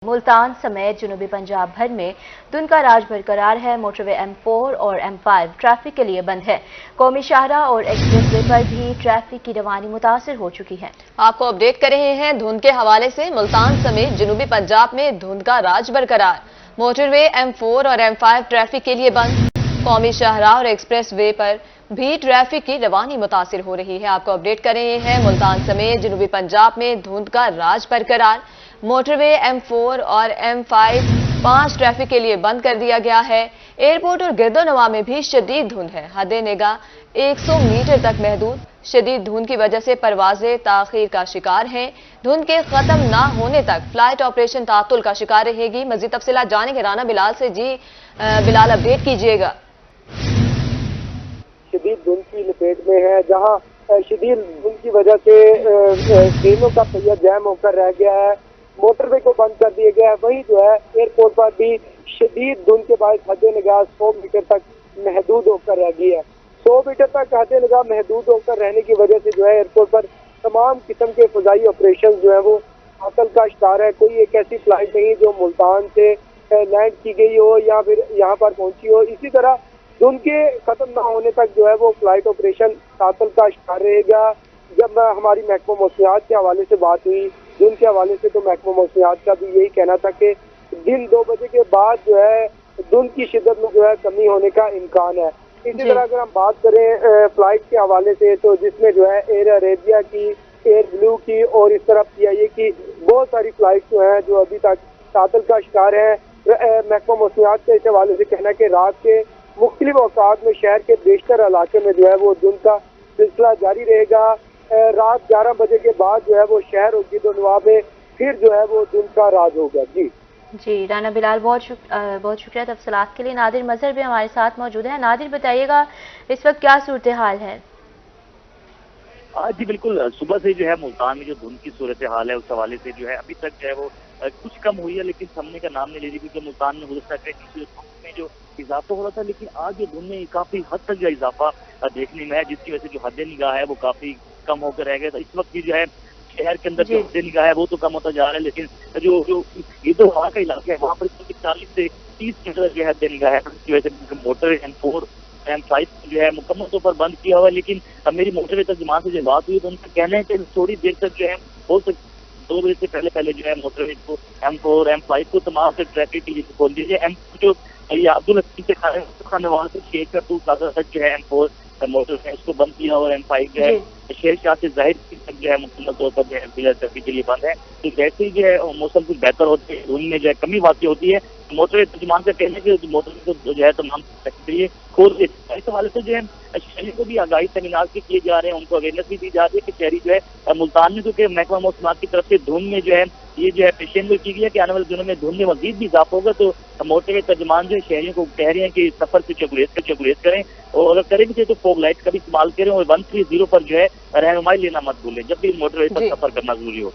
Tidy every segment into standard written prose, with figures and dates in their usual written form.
मुल्तान समेत जनूबी पंजाब भर में धुंध का राज बरकरार है। मोटरवे M4 और M5 ट्रैफिक के लिए बंद है। कौमी शाहराह और एक्सप्रेस वे पर भी ट्रैफिक की रवानी मुतासिर हो चुकी है। आपको अपडेट कर रहे हैं धुंध के हवाले से। मुल्तान समेत जनूबी पंजाब में धुंध का राज बरकरार। मोटरवे M4 और M5 ट्रैफिक के लिए बंद। कौमी शाहराह और एक्सप्रेस वे पर भी ट्रैफिक की रवानी मुतासिर हो रही है। आपको अपडेट कर रहे हैं मुल्तान समेत जनूबी पंजाब में धुंध का राज बरकरार। मोटरवे M4 और M5 5 ट्रैफिक के लिए बंद कर दिया गया है। एयरपोर्ट और गिरदोनवा में भी शदीद धुंध है। हद निगाह 100 मीटर तक महदूद। शदीद धुंध की वजह से परवाजें ताखीर का शिकार हैं। धुंध के खत्म ना होने तक फ्लाइट ऑपरेशन तातुल का शिकार रहेगी। मजीद तफसीलात जानेंगे राना बिलाल से। जी बिलाल, अपडेट कीजिएगा। शदीद धुंध की लपेट में है, जहां शदीद धुंध की वजह से ट्रेनों का पहिया जैम होकर रह गया है। मोटरवे को बंद कर दिया गया है। वहीं जो है एयरपोर्ट पर भी शदीद धुंध के बाद हद निगाह 100 मीटर तक महदूद होकर रह गई है। 100 मीटर तक हद निगाह महदूद होकर रहने की वजह से जो है एयरपोर्ट पर तमाम किस्म के फजाई ऑपरेशन जो है वो तातुल का शिकार है। कोई एक ऐसी फ्लाइट नहीं जो मुल्तान से लैंड की गई हो या फिर यहाँ पर पहुंची हो। इसी तरह धुंध के खत्म ना होने तक जो है वो फ्लाइट ऑपरेशन तातुल का शिकार रहेगा। जब हमारी महकमा मौसमियात के हवाले से बात हुई धुंध के हवाले से, तो महकमा मौसमियात का भी यही कहना था कि दिन 2 बजे के बाद जो है धुंध की शिद्दत में जो है कमी होने का इम्कान है। इसी तरह अगर हम बात करें फ्लाइट के हवाले से, तो जिसमें जो है एयर अरेबिया की, एयर ब्लू की और इस तरह PIA की बहुत सारी फ्लाइट जो है जो अभी तक तातुल का शिकार है। महकमा मौसमियात के इस हवाले से कहना कि रात के मुख्तलिफ औकात में शहर के बेशतर इलाके में जो है वो धुंध का सिलसिला जारी रहेगा। रात 11 बजे के बाद जो है वो शहर और गिरदोनवा में फिर जो है वो धुंध का राज होगा। जी राना बिलाल, बहुत शुक्रिया तफसीलात के लिए। नादिर मजहर भी हमारे साथ मौजूद है। नादिर, बताइएगा इस वक्त क्या सूरत हाल है? जी बिल्कुल, सुबह से जो है मुल्तान में जो धुंध की सूरत हाल है उस हवाले से जो है अभी तक जो है वो कुछ कम हुई है, लेकिन थमने का नाम नहीं ले रही, क्योंकि मुल्तान में गुज़श्ता धुंध में जो इजाफा हो रहा था, लेकिन आज जो धुंध में काफी हद तक जो इजाफा देखने में है, जिसकी वजह से जो हद निगाह है वो काफी कम होकर रह गया था। इस वक्त जो है शहर के अंदर जो हद निगाह है वो तो कम होता जा रहा है, लेकिन जो गिरदोनवा का इलाका है वहाँ पर 40 से 30 मीटर जो है हद निगाह है, जिसकी वजह से मोटर M4 M5 जो है मुकम्मल तौर पर बंद किया हुआ है। लेकिन अब मेरी मोटरवे तर्जुमान से जो बात हुई तो उनका कहना है कि थोड़ी देर तक जो है हो सकता 2 बजे से पहले जो है मोटरवे को M4 M5 को तमाम से ट्रैफिक की खोल दीजिए। M4 जो अब्दुल हकीम से खाने वहाँ से शेख करतू प्लाजा तक जो है M4 मोटर है उसको बंद किया और M5 जो है शेर शाह से जाहिर तक जो है मुकम्मल तौर पर जो है बिला ट्रैफिक के लिए बंद है। तो जैसे ही जो है मौसम कुछ बेहतर होते हैं, धुंध में जो है कमी वाक़ई होती है, मोटरवे तर्जुमान से कहने के मोटरवे को जो है तमाम के लिए खोल देते हैं। इस हवाले से जो है शहरी को भी आगाही सेमिनार भी किए जा रहे हैं, उनको अवेयरनेस भी दी जा रही है कि शहरी जो है मुल्तान में, क्योंकि महकमा मौसमियात की तरफ से धुंध में जो है ये जो है पेशन गोई की गई है कि आने वाले दिनों में धुंध में मजीद भी इजाफा होगा। तो मोटरवे तर्जुमान जो है शहरियों को कह रहे हैं कि सफर से चगुरेज करें, और अगर करें भी तो फॉग लाइट का भी इस्तेमाल करें, और 130 पर जो है रहनुमाई लेना मत भूलें जब भी मोटरवे पर सफर करना जरूरी हो।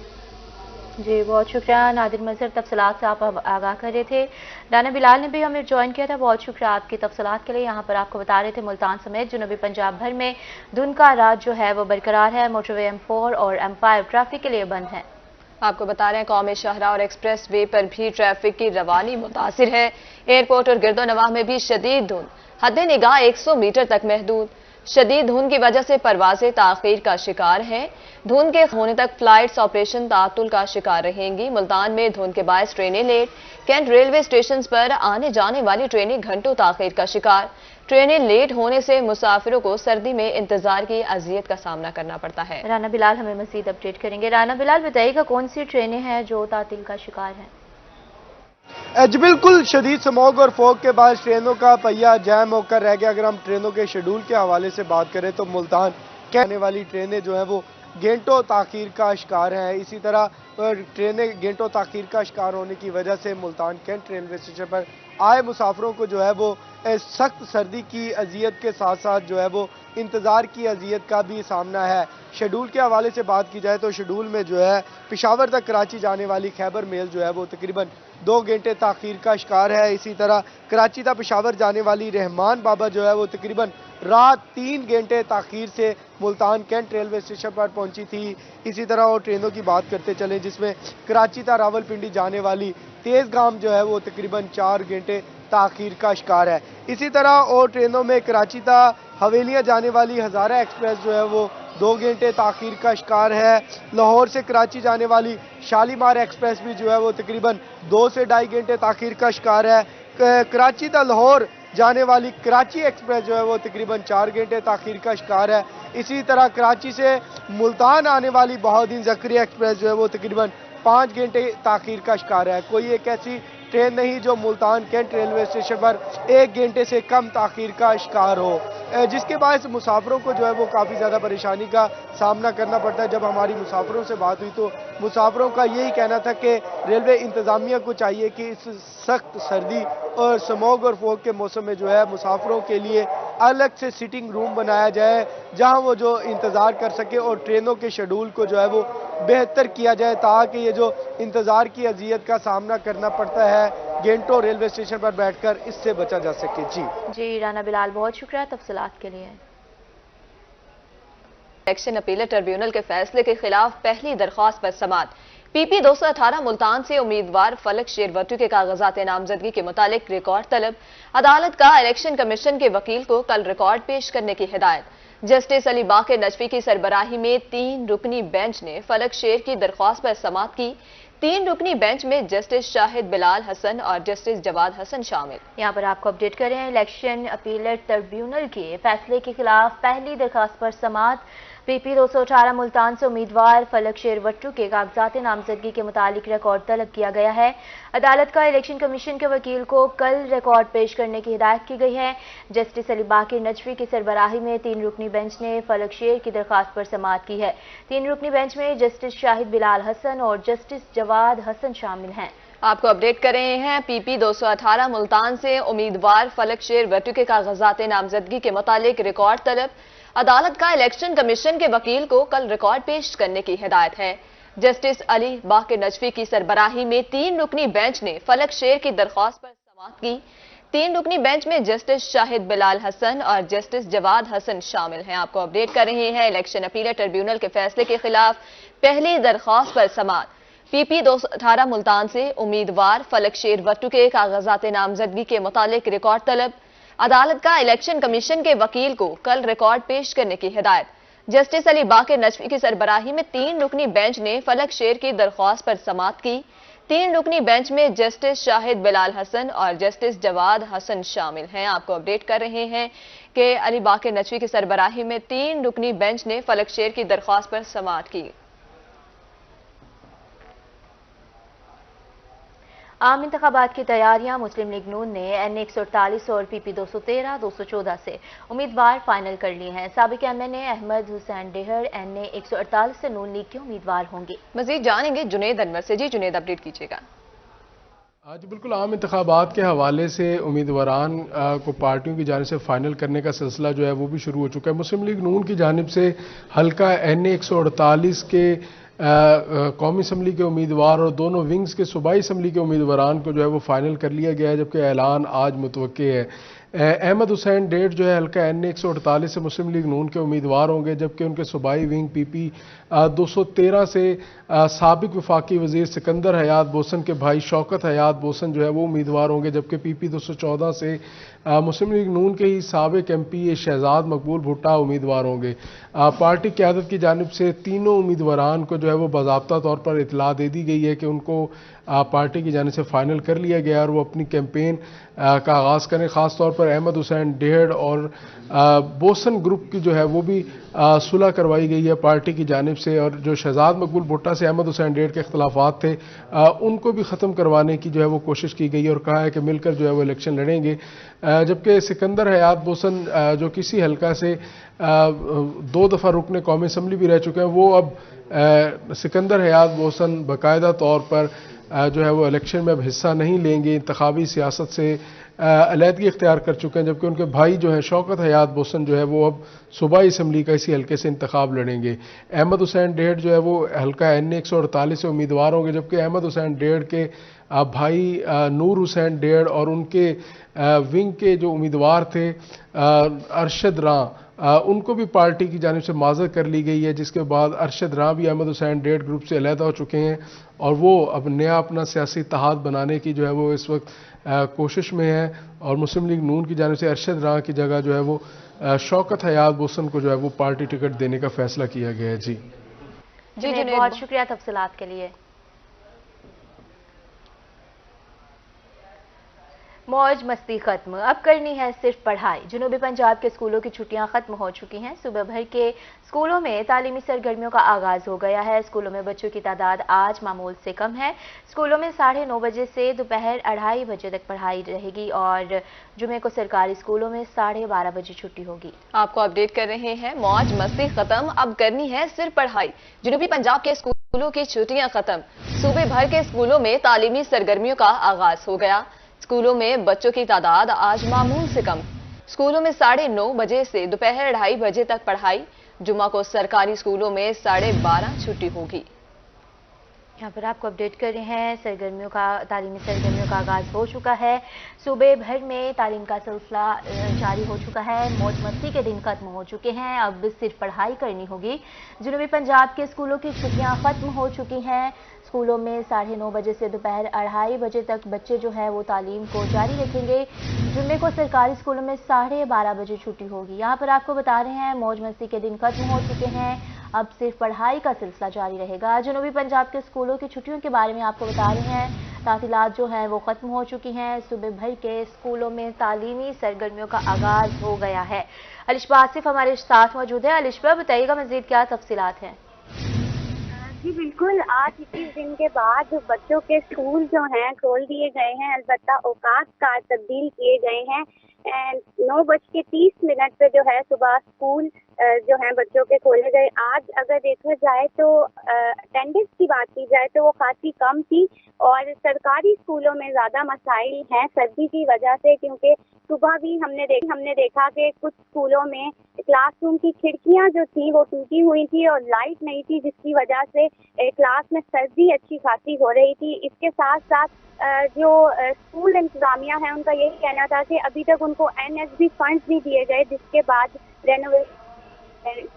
जी बहुत शुक्रिया नादिर मजहर, तफसीलात से आप आगाह कर रहे थे। राना बिलाल ने भी हमें ज्वाइन किया था, बहुत शुक्रिया आपकी तफसीलात के लिए। यहाँ पर आपको बता रहे थे मुल्तान समेत जनूबी पंजाब भर में धुंध का राज जो है वो बरकरार है। मोटरवे M4 और M5 ट्रैफिक के लिए बंद है। आपको बता रहे हैं कौमी शाहराह और एक्सप्रेस वे पर भी ट्रैफिक की रवानी मुतासिर है। एयरपोर्ट और गिरदोनवा में भी शदीद धुंध, हद निगाह 100 मीटर तक महदूद। शदीद धुंध की वजह से परवाजें ताखीर का शिकार हैं। धुंध के होने तक फ्लाइट्स ऑपरेशन तातुल का शिकार रहेंगी। मुल्तान में धुंध के बायस ट्रेनें लेट। कैंट रेलवे स्टेशन पर आने जाने वाली ट्रेनें घंटों ताखीर का शिकार। ट्रेनें लेट होने से मुसाफिरों को सर्दी में इंतजार की अजियत का सामना करना पड़ता है। राना बिलाल हमें मजीद अपडेट करेंगे। राना बिलाल, बताइएगा कौन सी ट्रेनें हैं जो तातील का शिकार हैं? जी बिल्कुल, शदीद स्मॉग और फॉग के बाद ट्रेनों का पहिया जैम होकर रह गया। अगर हम ट्रेनों के शेड्यूल के हवाले से बात करें तो मुल्तान के आने वाली ट्रेनें जो हैं वो घंटों ताखीर का शिकार हैं। इसी तरह ट्रेनें घंटों ताखीर का शिकार होने की वजह से मुल्तान कैंट रेलवे स्टेशन पर आए मुसाफिरों को जो है वो सख्त सर्दी की अजियत के साथ साथ जो है वो इंतज़ार की अजियत का भी सामना है। शेड्यूल के हवाले से बात की जाए तो शेड्यूल में जो है पेशावर तक कराची जाने वाली खैबर मेल जो है वो तकरीबन 2 घंटे ताखीर का शिकार है। इसी तरह कराची तक पेशावर जाने वाली रहमान बाबा जो है वो तकरीबन رات 3 گھنٹے تاخیر سے ملتان کینٹ ریلوے اسٹیشن پر پہنچی تھی۔ اسی طرح اور ٹرینوں کی بات کرتے چلیں جس میں کراچی تا راولپنڈی جانے والی تیز گام جو ہے وہ تقریباً 4 گھنٹے تاخیر کا شکار ہے۔ اسی طرح اور ٹرینوں میں کراچی تا حویلیاں جانے والی ہزارہ ایکسپریس جو ہے وہ 2 گھنٹے تاخیر کا شکار ہے۔ لاہور سے کراچی جانے والی شالیمار ایکسپریس بھی جو ہے وہ تقریباً 2 سے 2.5 گھنٹے تاخیر کا شکار ہے۔ کراچی تا لاہور جانے والی کراچی ایکسپریس جو ہے وہ تقریباً 4 گھنٹے تاخیر کا شکار ہے۔ اسی طرح کراچی سے ملتان آنے والی بہاؤالدین زکری ایکسپریس جو ہے وہ تقریباً 5 گھنٹے تاخیر کا شکار ہے۔ کوئی ایک ایسی ٹرین نہیں جو ملتان کینٹ ریلوے اسٹیشن پر 1 گھنٹے سے کم تاخیر کا شکار ہو، جس کے باعث مسافروں کو جو ہے وہ کافی زیادہ پریشانی کا سامنا کرنا پڑتا ہے۔ جب ہماری مسافروں سے بات ہوئی تو مسافروں کا یہی کہنا تھا کہ ریلوے انتظامیہ کو چاہیے کہ اس سخت سردی اور سموگ اور فوگ کے موسم میں جو ہے مسافروں کے لیے الگ سے سٹنگ روم بنایا جائے جہاں وہ جو انتظار کر سکے اور ٹرینوں کے شیڈول کو جو ہے وہ بہتر کیا جائے تاکہ یہ جو انتظار کی اذیت کا سامنا کرنا پڑتا ہے گھنٹوں ریلوے اسٹیشن پر بیٹھ کر، اس سے بچا جا سکے۔ جی رانا بلال، بہت شکریہ تفصیلات کے لیے۔ الیکشن اپیلٹ ٹریبیونل کے فیصلے کے خلاف پہلی درخواست پر سماعت۔ پی پی 218 ملتان سے امیدوار فلک شیروٹو کے کاغذات نامزدگی کے متعلق ریکارڈ طلب۔ عدالت کا الیکشن کمیشن کے وکیل کو کل ریکارڈ پیش کرنے کی ہدایت۔ جسٹس علی باقر نجفی کی سربراہی میں 3 رکنی بینچ نے فلک شیر کی درخواست پر سماعت کی۔ 3 رکنی بینچ میں جسٹس شاہد بلال حسن اور جسٹس جواد حسن شامل۔ یہاں پر آپ کو اپڈیٹ کر رہے ہیں الیکشن اپیلٹ ٹریبیونل کے فیصلے کے خلاف پہلی درخواست پر سماعت۔ پی پی 218 ملتان سے امیدوار فلک شیروٹو کے کاغذات نامزدگی کے متعلق ریکارڈ طلب کیا گیا ہے۔ عدالت کا الیکشن کمیشن کے وکیل کو کل ریکارڈ پیش کرنے کی ہدایت کی گئی ہے۔ جسٹس علی باقر نجفی کی سربراہی میں 3 رکنی بینچ نے فلک شیر کی درخواست پر سماعت کی ہے۔ 3 رکنی بینچ میں جسٹس شاہد بلال حسن اور جسٹس جواد حسن شامل ہیں۔ آپ کو اپڈیٹ کر رہے ہیں پی پی 218 ملتان سے امیدوار فلک شیروٹو کے کاغذات نامزدگی کے متعلق ریکارڈ طلب۔ عدالت کا الیکشن کمیشن کے وکیل کو کل ریکارڈ پیش کرنے کی ہدایت ہے۔ جسٹس علی باقر نجفی کی سربراہی میں 3 رکنی بینچ نے فلک شیر کی درخواست پر سماعت کی۔ 3 رکنی بینچ میں جسٹس شاہد بلال حسن اور جسٹس جواد حسن شامل ہیں۔ آپ کو اپڈیٹ کر رہے ہیں الیکشن اپیلٹ ٹریبیونل کے فیصلے کے خلاف پہلی درخواست پر سماعت۔ پی پی 218 ملتان سے امیدوار فلک شیروٹو کے کاغذات نامزدگی کے متعلق ریکارڈ طلب۔ عدالت کا الیکشن کمیشن کے وکیل کو کل ریکارڈ پیش کرنے کی ہدایت۔ جسٹس علی باقر نجفی کی سربراہی میں 3 رکنی بینچ نے فلک شیر کی درخواست پر سماعت کی۔ 3 رکنی بینچ میں جسٹس شاہد بلال حسن اور جسٹس جواد حسن شامل ہیں۔ آپ کو اپڈیٹ کر رہے ہیں کہ علی باقر نجفی کی سربراہی میں 3 رکنی بینچ نے فلک شیر کی درخواست پر سماعت کی۔ عام انتخابات کی تیاریاں۔ مسلم لیگ نون نے این اے 148 اور پی پی 213 214 سے امیدوار فائنل کر لیے ہیں۔ سابق ایم این اے احمد حسین ڈہر این اے 148 سے نون لیگ کے امیدوار ہوں گے۔ مزید جانیں گے جنید انور سے۔ جی جنید، اپڈیٹ کیجیے گا۔ آج بالکل عام انتخابات کے حوالے سے امیدواران کو پارٹیوں کی جانب سے فائنل کرنے کا سلسلہ جو ہے وہ بھی شروع ہو چکا ہے۔ مسلم لیگ نون کی جانب سے حلقہ این اے 148 کے قومی اسمبلی کے امیدوار اور دونوں ونگز کے صوبائی اسمبلی کے امیدواران کو جو ہے وہ فائنل کر لیا گیا ہے، جبکہ اعلان آج متوقع ہے۔ احمد حسین ڈیڑھ جو ہے حلقہ این اے 148 سے مسلم لیگ نون کے امیدوار ہوں گے، جبکہ ان کے صوبائی ونگ پی پی 213 سے سابق وفاقی وزیر سکندر حیات بوسن کے بھائی شوکت حیات بوسن جو ہے وہ امیدوار ہوں گے، جبکہ پی پی 214 سے مسلم لیگ نون کے ہی سابق ایم پی شہزاد مقبول بھٹا امیدوار ہوں گے۔ پارٹی قیادت کی جانب سے تینوں امیدواران کو جو ہے وہ باضابطہ طور پر اطلاع دے دی گئی ہے کہ ان کو پارٹی کی جانب سے فائنل کر لیا گیا اور وہ اپنی کیمپین کا آغاز کریں۔ خاص طور پر احمد حسین ڈیڑھ اور بوسن گروپ کی جو ہے وہ بھی صلح کروائی گئی ہے پارٹی کی جانب سے، اور جو شہزاد مقبول بھٹا سے احمد حسین ڈیڑھ کے اختلافات تھے ان کو بھی ختم کروانے کی جو ہے وہ کوشش کی گئی اور کہا ہے کہ مل کر جو ہے وہ الیکشن لڑیں گے۔ جبکہ سکندر حیات بوسن جو کسی حلقہ سے 2 دفعہ رکن قومی اسمبلی بھی رہ چکے ہیں، وہ اب سکندر حیات بوسن باقاعدہ طور پر जो है वो इलेक्शन में अब हिस्सा नहीं लेंगे, इंतखाबी सियासत से अलहदगी इख्तियार कर चुके हैं, जबकि उनके भाई जो हैं शौकत हयात बोसन जो है वो अब सूबाई असम्बली का इसी हल्के से इंतखाब लड़ेंगे। अहमद हुसैन डेढ़ जो है वो हल्का NA 148 से उम्मीदवार होंगे, जबकि अहमद हुसैन डेढ़ के भाई नूर हुसैन डेढ़ और उनके विंग के जो उम्मीदवार थे अरशद रां, उनको भी पार्टी की जानिब से माज़र कर ली गई है, जिसके बाद अरशद रां भी अहमद हुसैन डेढ़ ग्रुप से अलहदा हो चुके हैं और वो अब नया अपना सियासी इत्तेहाद बनाने की जो है वो इस वक्त कोशिश में है। और मुस्लिम लीग नून की जानिब से अरशद रां की जगह जो है वो शौकत हयात बोसन को जो है वो पार्टी टिकट देने का फैसला किया गया है। जी बहुत शुक्रिया तफसीलात के लिए। मौज मस्ती खत्म, अब करनी है सिर्फ पढ़ाई। जनूबी पंजाब के स्कूलों की छुट्टियां खत्म हो चुकी हैं। सुबह भर के स्कूलों में तालीमी सरगर्मियों का आगाज हो गया है। स्कूलों में बच्चों की तादाद आज मामूल से कम है। स्कूलों में 9:30 बजे से दोपहर 2:30 बजे तक पढ़ाई रहेगी और जुमे को सरकारी स्कूलों में 12:30 बजे छुट्टी होगी। आपको अपडेट कर रहे हैं, मौज मस्ती खत्म, अब करनी है सिर्फ पढ़ाई। जनूबी पंजाब के स्कूलों की छुट्टियां खत्म, सूबे भर के स्कूलों में तालीमी सरगर्मियों का आगाज हो गया। स्कूलों में बच्चों की तादाद आज मामूल से कम। स्कूलों में 9:30 बजे से दोपहर 2:30 बजे तक पढ़ाई। जुमा को सरकारी स्कूलों में 12:30 छुट्टी होगी। यहाँ पर आपको अपडेट कर रहे हैं, तालीमी सरगर्मियों का आगाज हो चुका है। सूबे भर में तालीम का सिलसिला जारी हो चुका है। मौज मस्ती के दिन खत्म हो चुके हैं, अब सिर्फ पढ़ाई करनी होगी। जनूबी पंजाब के स्कूलों की छुट्टियां खत्म हो चुकी हैं। स्कूलों में 9:30 बजे से दोपहर 2:30 बजे तक बच्चे जो है वो तालीम को जारी रखेंगे। जुम्मे को सरकारी स्कूलों में 12:30 बजे छुट्टी होगी। यहाँ पर आपको बता रहे हैं, मौज मस्ती के दिन खत्म हो चुके हैं, अब सिर्फ पढ़ाई का सिलसिला जारी रहेगा। जनूबी पंजाब के स्कूलों की छुट्टियों के बारे में आपको बता रहे हैं, तातीलात जो हैं वो खत्म हो चुकी हैं। सुबह भर के स्कूलों में तालीमी सरगर्मियों का आगाज हो गया है। अलिशबा आसिफ हमारे साथ मौजूद है। अलिशबा, बताइएगा मजीद क्या तफसीलात हैं? जी बिल्कुल, आज 21 दिन के बाद बच्चों के स्कूल जो हैं खोल दिए गए हैं। अलबत्ता औकात का तब्दील किए गए हैं। 9:30 पे जो है सुबह स्कूल जो है बच्चों के खोले गए। आज अगर देखा जाए तो अटेंडेंस की बात की जाए तो वो काफ़ी कम थी और सरकारी स्कूलों में ज़्यादा मसाइल हैं सर्दी की वजह से, क्योंकि सुबह भी हमने देखा कि कुछ स्कूलों में क्लासरूम की खिड़कियां जो थी वो टूटी हुई थी और लाइट नहीं थी, जिसकी वजह से क्लास में सर्दी अच्छी खासी हो रही थी। इसके साथ साथ जो स्कूल इंतजामिया है उनका यही कहना था कि अभी तक उनको NSB फंड्स नहीं दिए गए जिसके बाद रेनोवेशन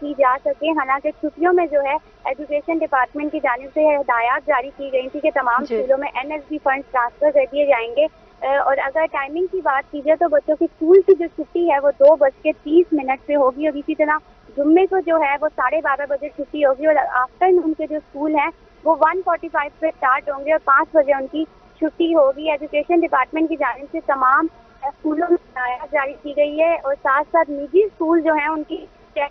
की जा सके। हालांकि छुट्टियों में जो है एजुकेशन डिपार्टमेंट की जानिब से हिदायत जारी की गई थी कि तमाम स्कूलों में NSB फंड्स ट्रांसफर कर दिए जाएंगे। और अगर टाइमिंग की बात की जाए तो बच्चों की स्कूल की जो छुट्टी है वो 2:30 पे होगी और इसी तरह जुम्मे को जो है वो 12:30 बजे छुट्टी होगी और आफ्टरनून के जो स्कूल हैं वो 1:45 पे स्टार्ट होंगे और 5 बजे उनकी छुट्टी होगी। एजुकेशन डिपार्टमेंट की जानिब से तमाम स्कूलों में हिदायत जारी की गई है और साथ साथ निजी स्कूल जो हैं उनकी चेक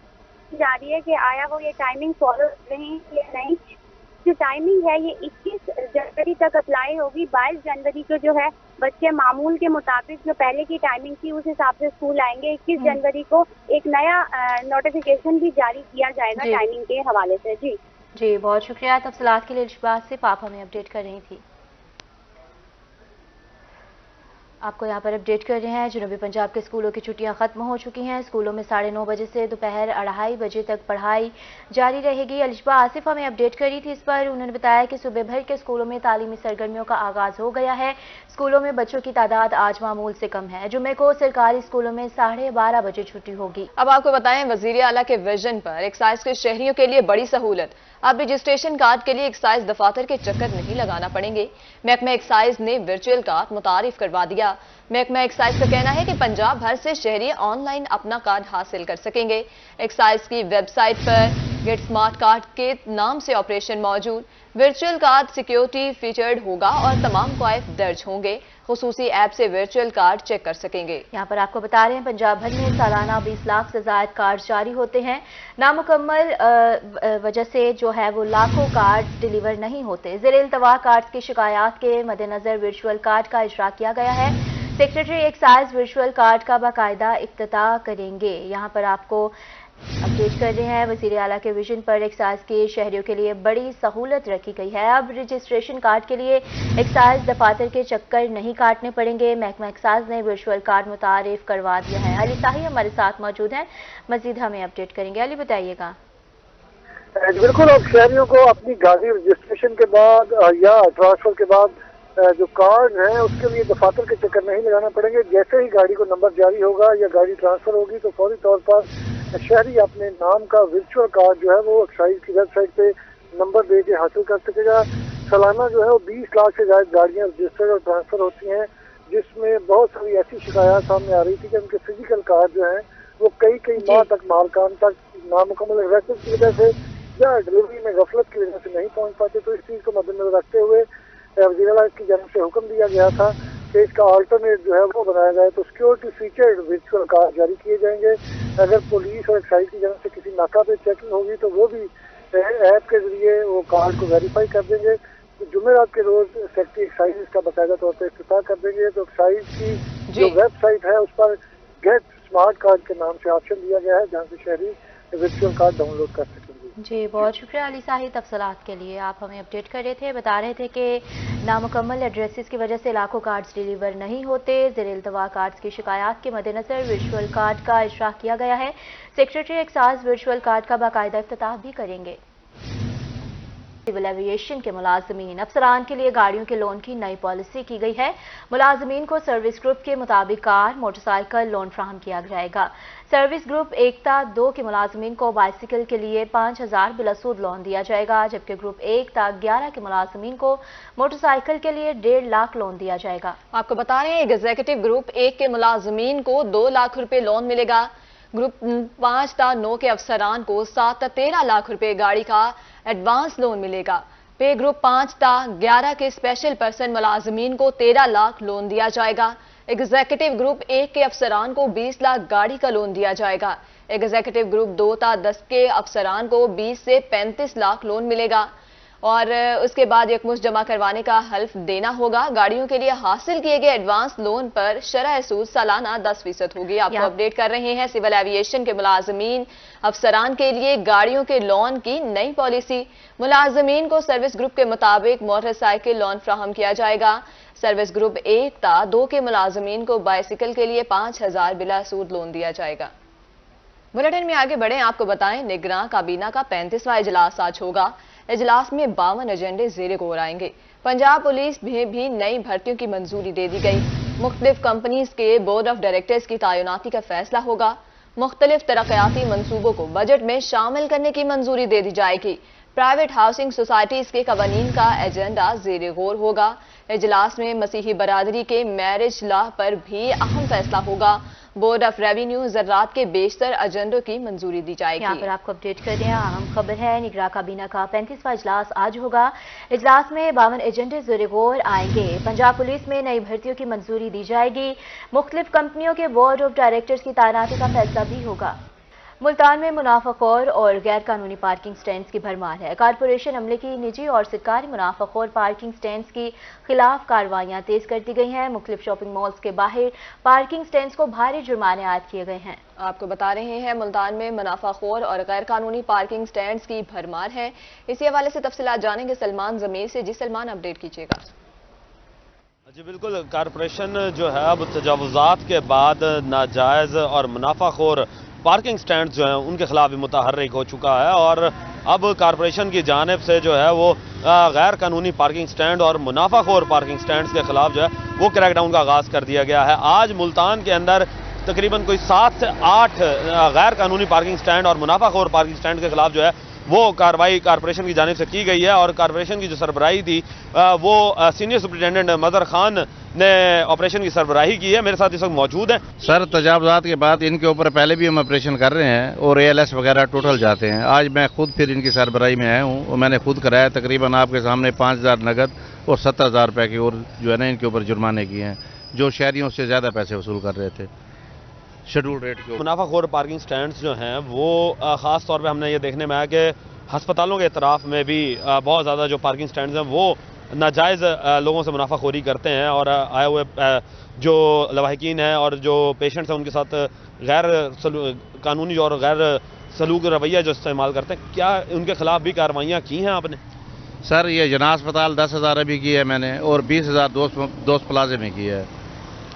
की जा रही है कि आया वो ये टाइमिंग फॉलो कर रहे हैं या नहीं। जो टाइमिंग है ये 21 जनवरी तक अप्लाई होगी। 22 जनवरी को जो है बच्चे मामूल के मुताबिक जो पहले की टाइमिंग थी उस हिसाब से स्कूल आएंगे। 21 जनवरी को एक नया नोटिफिकेशन भी जारी किया जाएगा टाइमिंग के हवाले से। जी बहुत शुक्रिया तफसीलात के लिए। अलिशबा सिर्फ आप हमें अपडेट कर रही थी। आपको यहाँ पर अपडेट कर रहे हैं, जनूबी पंजाब के स्कूलों की छुट्टियां खत्म हो चुकी हैं। स्कूलों में 9:30 बजे से दोपहर 2:30 बजे तक पढ़ाई जारी रहेगी। अलिशबा आसिफ हमें अपडेट करी थी इस पर। उन्होंने बताया कि सुबह भर के स्कूलों में तालीमी सरगर्मियों का आगाज हो गया है। स्कूलों में बच्चों की तादाद आज मामूल से कम है। जुमे को सरकारी स्कूलों में 12:30 बजे छुट्टी होगी। अब आपको बताएं, वजीर आला के विजन पर एक्साइज के शहरियों के लिए बड़ी सहूलत। अब रजिस्ट्रेशन कार्ड के लिए एक्साइज दफातर के चक्कर नहीं लगाना पड़ेंगे। महकमा एक्साइज ने वर्चुअल कार्ड मुतारिफ करवा दिया। महकमा एक्साइज का कहना है कि पंजाब भर से शहरी ऑनलाइन अपना कार्ड हासिल कर सकेंगे। एक्साइज की वेबसाइट पर गेट स्मार्ट कार्ड के नाम से ऑपरेशन मौजूद। वर्चुअल कार्ड सिक्योरिटी फीचर्ड होगा और तमाम क्वाइफ दर्ज होंगे। खुसूसी ऐप से वर्चुअल कार्ड चेक कर सकेंगे। यहाँ पर आपको बता रहे हैं, पंजाब भर में सालाना 20 लाख से ज्यादा कार्ड जारी होते हैं। नामुकम्मल वजह से जो है वो लाखों कार्ड डिलीवर नहीं होते। ज़ेर इल्तवा कार्ड की शिकायत के मद्देनजर वर्चुअल कार्ड का इजरा किया गया है। सेक्रेटरी एक्साइज वर्चुअल कार्ड का बाकायदा इफ्तिताह करेंगे। यहाँ पर आपको अपडेट कर रहे हैं वज़ीर आला के विजन पर एक्साइज के शहरियों के लिए बड़ी सहूलत रखी गई है। अब रजिस्ट्रेशन कार्ड के लिए एक्साइज दफातर के चक्कर नहीं काटने पड़ेंगे। महकमा एक्साइज ने वर्चुअल कार्ड मुतारिफ करवा दिया है। अली साही हमारे साथ मौजूद हैं, मजीद हमें अपडेट करेंगे। अली बताइएगा। बिल्कुल, अब शहरियों को अपनी गाड़ी रजिस्ट्रेशन के बाद या ट्रांसफर के बाद जो कार्ड है उसके लिए दफातर के चक्कर नहीं लगाना पड़ेंगे। जैसे ही गाड़ी को नंबर जारी होगा या गाड़ी ट्रांसफर होगी तो फौरी तौर पर शहरी अपने नाम का वर्चुअल कार्ड जो है वो एक्साइज की वेबसाइट पे नंबर दे के हासिल कर सकेगा। सालाना जो है वो 20 लाख से ज्यादा गाड़ियां रजिस्टर्ड और ट्रांसफर होती हैं, जिसमें बहुत सारी ऐसी शिकायत सामने आ रही थी कि उनके फिजिकल कार्ड जो है वो कई माह तक मालकान तक नामुकम्मल एड्रेस की वजह से या डिलीवरी में गफलत की वजह से नहीं पहुंच पाते। तो इस चीज को मद्देनजर रखते हुए वज़ीर आला की जानिब से हुक्म दिया गया था कि इसका अल्टरनेट जो है वो बनाया जाए। तो सिक्योरिटी फीचर्ड वर्चुअल कार्ड जारी किए जाएंगे। अगर पुलिस और एक्साइज की जानिब से किसी नाका पे चेकिंग होगी तो वो भी ऐप के जरिए वो कार्ड को वेरीफाई कर देंगे। तो जुमेरात के रोज सेक्रेटरी एक्साइज इसका बाकायदा तौर पर इफ्तिताह कर देंगे। तो एक्साइज की जो वेबसाइट है उस पर गेट स्मार्ट कार्ड के नाम से ऑप्शन दिया गया है, जहाँ से शहरी वर्चुअल कार्ड डाउनलोड कर सकेंगे। जी, बहुत शुक्रिया अली साही तफसीलात के लिए। आप हमें अपडेट कर रहे थे, बता रहे थे कि नामुकम्मल एड्रेसेस की वजह से लाखों कार्ड्स डिलीवर नहीं होते। ज़ेर इल्तवा कार्ड्स की शिकायत के मद्देनजर वर्चुअल कार्ड का इजरा किया गया है। सेक्रेटरी एक्साइज वर्चुअल कार्ड का बाकायदा इफ्तिताह भी करेंगे। सिविल एविएशन के मुलाजमीन अफसरान के लिए गाड़ियों के लोन की नई पॉलिसी की गई है। मुलाजमीन को सर्विस ग्रुप के मुताबिक कार, मोटरसाइकिल लोन फ्राहम किया जाएगा। सर्विस ग्रुप एकता 2 के मुलाजमीन को बाइसिकल के लिए 5000 बिलासूद लोन दिया जाएगा, जबकि ग्रुप एकता 11 के मुलाजमीन को मोटरसाइकिल के लिए 1.5 लाख लोन दिया जाएगा। आपको बता रहे हैं एग्जीक्यूटिव ग्रुप 1 के मुलाजमीन को 2 लाख रुपए लोन मिलेगा। ग्रुप 5 ता 9 के अफसरान को 7 ता 13 लाख रुपए गाड़ी का एडवांस लोन मिलेगा। पे ग्रुप 5 ता 11 के स्पेशल पर्सन मुलाजमीन को 13 लाख लोन दिया जाएगा। एग्जीक्यूटिव ग्रुप 1 के अफसरान को 20 लाख गाड़ी का लोन दिया जाएगा। एग्जीक्यूटिव ग्रुप 2 ता 10 के अफसरान को 20 से 35 लाख लोन मिलेगा और उसके बाद एकमुश्त जमा करवाने का हल्फ देना होगा। गाड़ियों के लिए हासिल किए गए एडवांस लोन पर शरह सूद सालाना 10% होगी। आपको अपडेट कर रहे हैं सिविल एविएशन के मुलाजमीन अफसरान के लिए गाड़ियों के लोन की नई पॉलिसी। मुलाजमीन को सर्विस ग्रुप के मुताबिक मोटरसाइकिल लोन फ्राहम किया जाएगा। सर्विस ग्रुप 1 ता 2 के मुलाजमीन को बाइसिकल के लिए 5000 बिला सूद लोन दिया जाएगा। बुलेटिन में आगे बढ़े, आपको बताएं निगरां काबीना का 35वां इजलास आज होगा। इजलास में 52 एजेंडे ज़ेरे गौर आएंगे। पंजाब पुलिस में भी नई भर्तियों की मंजूरी दे दी गई। मुख्तलिफ कंपनीज के बोर्ड ऑफ डायरेक्टर्स की तैनाती का फैसला होगा। मुख्तलिफ तरक्याती मंसूबों को बजट में शामिल करने की मंजूरी दे दी जाएगी। प्राइवेट हाउसिंग सोसाइटीज के कवानीन का एजेंडा ज़ेरे गौर होगा। इजलास में मसीही बरादरी के मैरिज लॉ पर भी अहम फैसला होगा। बोर्ड ऑफ रेवेन्यू ज़रात के बेशतर एजेंडों की मंजूरी दी जाएगी। यहाँ पर आपको अपडेट कर रहे हैं, अहम खबर है निगरां काबीना का 35वां इजलास आज होगा। इजलास में 52 एजेंडे ज़ेरे गौर आएंगे। पंजाब पुलिस में नई भर्तियों की मंजूरी दी जाएगी। मुख्तलिफ कंपनियों के बोर्ड ऑफ डायरेक्टर्स की तैनाती का फैसला भी होगा। मुल्तान में मुनाफाखोर और गैर कानूनी पार्किंग स्टैंड्स की भरमार है। कारपोरेशन अमले की निजी और सरकारी मुनाफाखोर पार्किंग स्टैंड्स की खिलाफ कार्रवाइयां तेज कर दी गई हैं। मुख्तलिफ शॉपिंग मॉल्स के बाहर पार्किंग स्टैंड्स को भारी जुर्माने आयद किए गए हैं। आपको बता रहे हैं मुल्तान में मुनाफाखोर और गैर कानूनी पार्किंग स्टैंड्स की भरमार है। इसी हवाले से तफसीलात जानेंगे सलमान जमीर से। जी सलमान, अपडेट कीजिएगा। जी बिल्कुल, कारपोरेशन जो है अब तजावुजात के बाद नाजायज और मुनाफाखोर पार्किंग स्टैंड जो हैं उनके खिलाफ भी मुतहर्रिक हो चुका है और अब कारपोरेशन की जानिब से जो है वो गैर कानूनी पार्किंग स्टैंड और मुनाफाखोर पार्किंग स्टैंड्स के खिलाफ जो है वो क्रैकडाउन का आगाज़ कर दिया गया है। आज मुल्तान के अंदर तकरीबन कोई 7 से 8 गैर कानूनी पार्किंग स्टैंड और मुनाफाखोर पार्किंग स्टैंड के खिलाफ जो है वो कार्रवाई कारपोरेशन की जानिब से की गई है और कारपोरेशन की जो सरबराही थी वो सीनियर सुपरिटेंडेंट मदर खान ने ऑपरेशन की सरबराही की है। मेरे साथ इस वक्त मौजूद है। सर, तजावुजात के बाद इनके ऊपर पहले भी हम ऑपरेशन कर रहे हैं और ALS वगैरह टोटल जाते हैं। आज मैं खुद फिर इनकी सरबराही में आया हूँ और मैंने खुद कराया। तकरीबन आपके सामने 5000 नगद और 70,000 रुपये की और जो है ना इनके ऊपर जुर्माने किए हैं, जो शहरियों से ज़्यादा पैसे वसूल कर रहे थे शेड्यूल रेट के। मुनाफाखोर पार्किंग स्टैंड्स जो हैं वो ख़ास तौर पे हमने ये देखने में आया कि हस्पतालों के इतराफ़ में भी बहुत ज़्यादा जो पार्किंग स्टैंड्स हैं वो नाजायज़ लोगों से मुनाफाखोरी करते हैं और आए हुए जो लवाहिकीन हैं और जो पेशेंट्स हैं उनके साथ गैर कानूनी और गैर सलूक रवैया जो इस्तेमाल करते हैं, क्या उनके खिलाफ भी कार्रवाइयाँ की हैं आपने? सर ये जना अस्पताल 10,000 अभी की है मैंने, और 20,000 दोस्त प्लाजे में की है।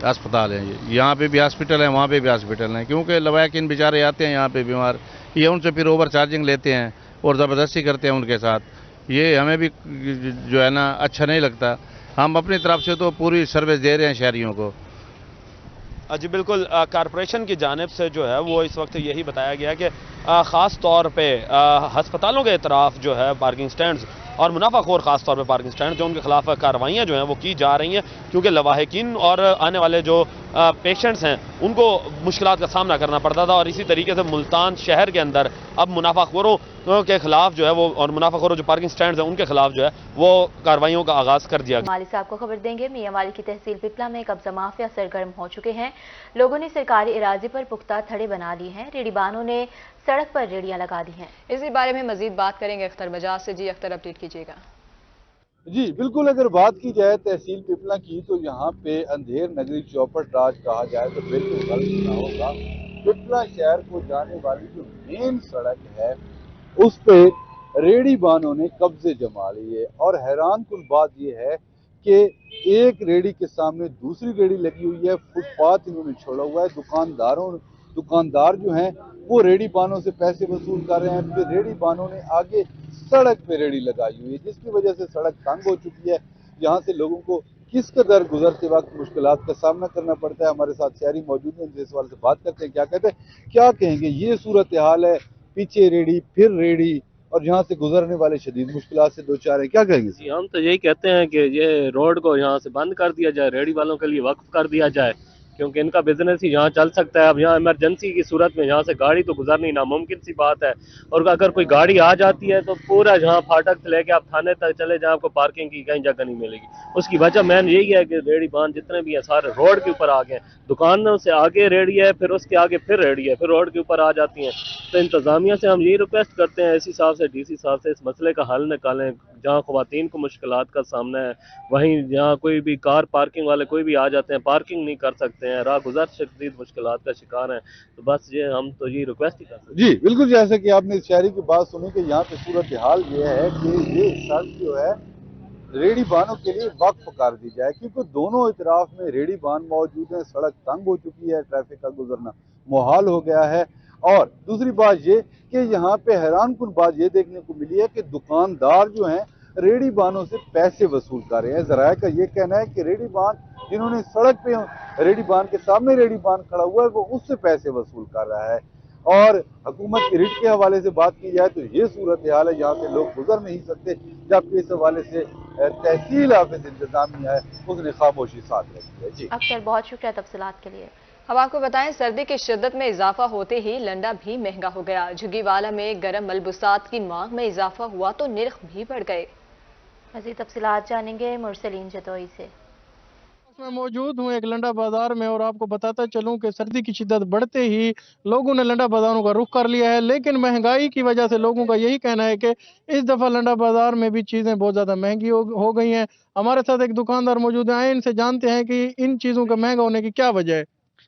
अस्पताल है यहाँ पे भी हॉस्पिटल है, वहाँ पे भी हॉस्पिटल है, क्योंकि लवाकिन बेचारे आते हैं यहाँ पे बीमार, ये उनसे फिर ओवर चार्जिंग लेते हैं और ज़बरदस्ती करते हैं उनके साथ। ये हमें भी जो है ना अच्छा नहीं लगता। हम अपनी तरफ से तो पूरी सर्विस दे रहे हैं शहरियों को। जी बिल्कुल, कारपोरेशन की जानिब से जो है वो इस वक्त यही बताया गया कि ख़ास तौर पे हस्पतालों के तरफ जो है पार्किंग स्टैंड्स और मुनाफाखोर ख़ास तौर पे पार्किंग स्टैंड जो उनके खिलाफ कार्रवाइयाँ जो हैं वो की जा रही हैं, क्योंकि लवाहिकीन और आने वाले जो पेशेंट्स हैं उनको मुश्किलात का सामना करना पड़ता था। और इसी तरीके से मुल्तान शहर के अंदर अब मुनाफाखोरों के खिलाफ जो है वो, और मुनाफाखोरों जो पार्किंग स्टैंड्स हैं उनके खिलाफ जो है वो कार्रवाइयों का आगाज़ कर दिया गया। माली साहब को खबर देंगे। मियांवाली की तहसील पिपला में कब्जा माफिया सरगर्म हो चुके हैं। लोगों ने सरकारी इराजे पर पुख्ता थड़े बना लिए हैं। रेहड़ीबानों ने सड़क पर रेहड़ियां लगा दी हैं। इसी बारे में मजीद बात करेंगे अख्तर मजाज से। जी अख्तर, अपडेट कीजिएगा। जी बिल्कुल, अगर बात की जाए तहसील पिपला की तो यहाँ पे अंधेर नगरी चौपट राज कहा जाए तो बिल्कुल गलत ना होगा। पिपला शहर को जाने वाली जो मेन सड़क है उस पे रेहड़ी बानों ने कब्जे जमा लिए, और हैरान कुन बात यह है कि एक रेहड़ी के सामने दूसरी रेहड़ी लगी हुई है, फुटपाथ इन्होंने छोड़ा हुआ है। दुकानदार जो हैं वो रेहड़ी बानों से पैसे वसूल कर रहे हैं, फिर रेहड़ी बानों ने आगे सड़क पे रेहड़ी लगाई हुई है, जिसकी वजह से सड़क तंग हो चुकी है। यहाँ से लोगों को किस कदर गुजरते वक्त मुश्किलात का सामना करना पड़ता है। हमारे साथ शहरी मौजूद हैं, इनसे इस सवाल से बात करते हैं, क्या कहते हैं, क्या कहेंगे। ये सूरत हाल है, पीछे रेहड़ी फिर रेहड़ी, और यहाँ से गुजरने वाले शदीद मुश्किलात से दो चार है, क्या कहेंगे। जी हम तो यही कहते हैं कि ये रोड को यहाँ से बंद कर दिया जाए, रेहड़ी वालों के लिए वक्फ कर दिया जाए, क्योंकि इनका बिजनेस ही यहाँ चल सकता है। अब यहाँ इमरजेंसी की सूरत में यहाँ से गाड़ी तो गुजरनी नामुमकिन सी बात है, और अगर कोई गाड़ी आ जाती है तो पूरा यहाँ फाटक से लेके आप थाने तक चले जाए, आपको पार्किंग की कहीं जगह नहीं मिलेगी। उसकी वजह मेन यही है कि रेहड़ी बान जितने भी हैं सारे रोड के ऊपर आ गए। दुकानों से आगे रेहड़ी है, फिर उसके आगे फिर रेहड़ी है, फिर रोड के ऊपर आ जाती हैं। तो इंतजामिया से हम यही रिक्वेस्ट करते हैं एसी साहब से, डीसी साहब से, इस मसले का हल निकालें। जहाँ ख्वातीन को मुश्किलात का सामना है, वहीं जहाँ कोई भी कार पार्किंग वाले कोई भी आ जाते हैं, पार्किंग नहीं कर सकते हैं, राह गुजर शदीद मुश्किलात का शिकार हैं। तो बस ये हम तो ये रिक्वेस्ट ही कर सकते हैं। जी बिल्कुल, जैसे कि आपने शहरी की बात सुनी कि यहाँ पे सूरत हाल ये है कि ये सड़क जो है रेहड़ी बानों के लिए वक्फ कर दी जाए, क्योंकि दोनों इतराफ में रेहड़ी बान मौजूद है, सड़क तंग हो चुकी है, ट्रैफिक का गुजरना मुहाल हो गया है। और दूसरी बात ये कि यहाँ पे हैरान कुन बात ये देखने को मिली है कि दुकानदार जो हैं रेहड़ी बानों से पैसे वसूल कर रहे हैं। ज़राए का ये कहना है कि रेहड़ी बान जिन्होंने सड़क पे रेहड़ी बान के सामने रेहड़ी बान खड़ा हुआ है वो उससे पैसे वसूल कर रहा है। और हुकूमत की रिट के हवाले से बात की जाए तो ये सूरत हाल है, यहाँ से लोग गुजर नहीं सकते, जबकि इस हवाले से तहसील हाफिज इंतजामिया है उसने खामोशी साथ रखी है। जी अख्तर, बहुत शुक्रिया तफसीलात के लिए। अब आपको बताएं, सर्दी की शिद्दत में इजाफा होते ही लंडा भी महंगा हो गया। झुग्गीवाला में गर्म मलबूसात की मांग में इजाफा हुआ तो निर्ख भी बढ़ गए। मज़ीद तफसीलात जानेंगे मुरसलीन जतोई से। मैं मौजूद हूँ एक लंडा बाजार में, और आपको बताता चलूं कि सर्दी की शिद्दत बढ़ते ही लोगों ने लंडा बाजारों का रुख कर लिया है, लेकिन महंगाई की वजह से लोगों का यही कहना है कि इस दफ़ा लंडा बाजार में भी चीज़ें बहुत ज़्यादा महंगी हो गई हैं। हमारे साथ एक दुकानदार मौजूद हैं, आए इनसे जानते हैं कि इन चीज़ों का महंगा होने की क्या वजह है।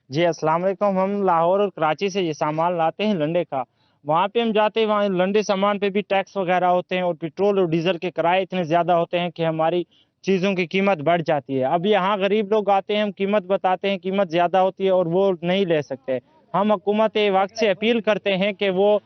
जी अस्सलाम वालेकुम। हम लाहौर और कराची से ये सामान लाते हैं लंडे का, वहाँ पे हम जाते हैं, वहाँ लंडे सामान पे भी टैक्स वगैरह होते हैं, और पेट्रोल और डीजल के किराए इतने ज़्यादा होते हैं कि हमारी चीज़ों की कीमत बढ़ जाती है। अब यहाँ गरीब लोग आते हैं, हम कीमत बताते हैं, कीमत ज़्यादा होती है और वो नहीं ले सकते। हम हुकूमत वक्त से अपील करते हैं कि वो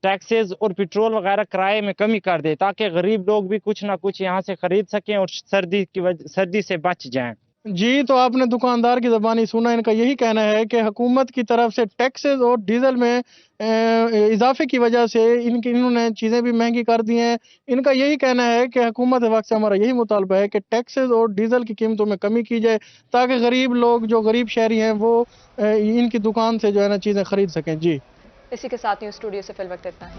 टैक्सेस और पेट्रोल वगैरह किराए में कमी कर दे, ताकि गरीब लोग भी कुछ ना कुछ यहाँ से खरीद सकें और सर्दी से बच जाएं। जी, तो आपने दुकानदार की ज़बानी सुना, इनका यही कहना है कि हुकूमत की तरफ से टैक्सेस और डीजल में इजाफे की वजह से इन्होंने चीज़ें भी महंगी कर दी हैं। इनका यही कहना है कि हुकूमत वक्त से हमारा यही मुतालबा है कि टैक्सेस और डीजल की कीमतों में कमी की जाए, ताकि गरीब लोग जो गरीब शहरी हैं वो इनकी दुकान से जो है ना चीज़ें खरीद सकें। जी, इसी के साथ न्यूज़ स्टूडियो से फिल वक्त इतना है।